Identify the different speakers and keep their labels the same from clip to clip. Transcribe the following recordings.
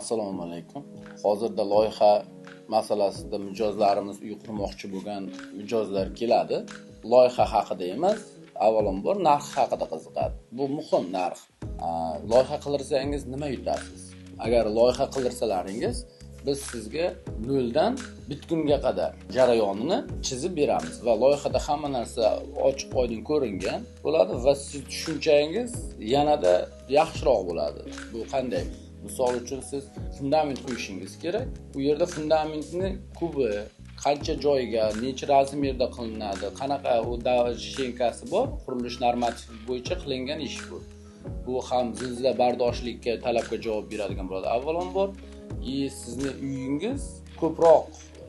Speaker 1: Assalomu alaykum. Hozirda loyiha masalasida mijozlarimiz uy qurmoqchi bo'lgan mijozlar keladi. Loyiha haqida emas, avvalambor narx haqida qiziqadi. Bu muhim narx. Loyiha qildirsangiz nima yutasiz? Agar loyiha qildirsalaringiz, biz sizga noldan bitgunga qadar jarayonini chizib beramiz va loyihada hamma narsa ochiq oydin ko'ringan bo'ladi va siz tushunchangiz yanada yaxshiroq bo'ladi. Bu qanday? Misol uchun siz fundament qo'yishingiz kerak. Bu yerda fundamentni kubi, qancha joyga, necha razmerda qilinadi, qanaqa u shenkasi bor, qurilish normativi bo'yicha qilingan ish bu. Bu ham zilzila bardoshlikka talabga javob beradigan bo'ladi. Avvalambor, sizni uyingiz ko'proq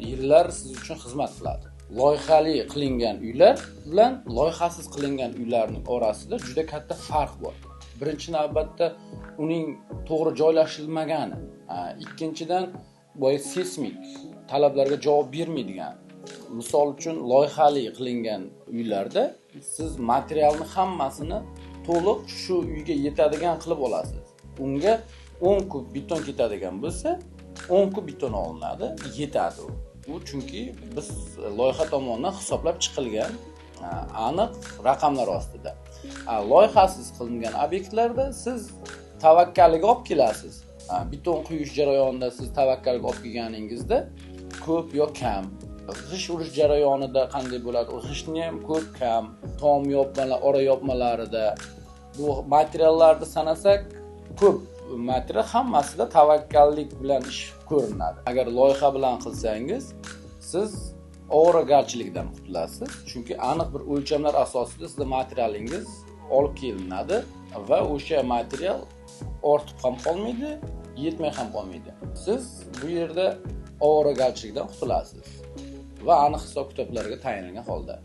Speaker 1: yillar siz uchun xizmat qiladi. Loyihali qilingan uylar bilan loyihasiz qilingan uylarning orasida juda katta farq bor. Birinchi navbatda uning to'g'ri joylashilmagani, ikkinchidan seysmik talablarga javob bermaydigan. Misol uchun loyihali qilingan uylarda siz materialni hammasini to'liq shu uyga yetadigan qilib olasiz. Unga 10 kub beton ketadigan bo'lsa, 10 kub beton olinadi, yetadi u. Bu chunki biz loyiha tomonidan hisoblab chiqilgan aniq raqamlar ostida. Loyihasiz qilingan obyektlarda siz tavakkalga olib kelasiz. Beton quyish jarayonida siz tavakkalga olib kelganingizda ko'p yo kam, g'ish urish jarayonida qanday bo'ladi? G'ishni ham ko'p kam, tom yopmalar, ora yopmalarida bu materiallarni sanasak ko'p material hammasida tavakkallik bilan ish ko'rinadi. Agar loyiha bilan qilsangiz, siz ovoragarchilikdan qutulasiz. Chunki aniq bir o'lchamlar asosida sizning materialingiz olib kelinadi va o'sha material ortib ham qolmaydi, yetmay ham qolmaydi. Siz bu yerda ovoragarchilikdan qutulasiz va aniq hisob-kitoblarga tayangan holda.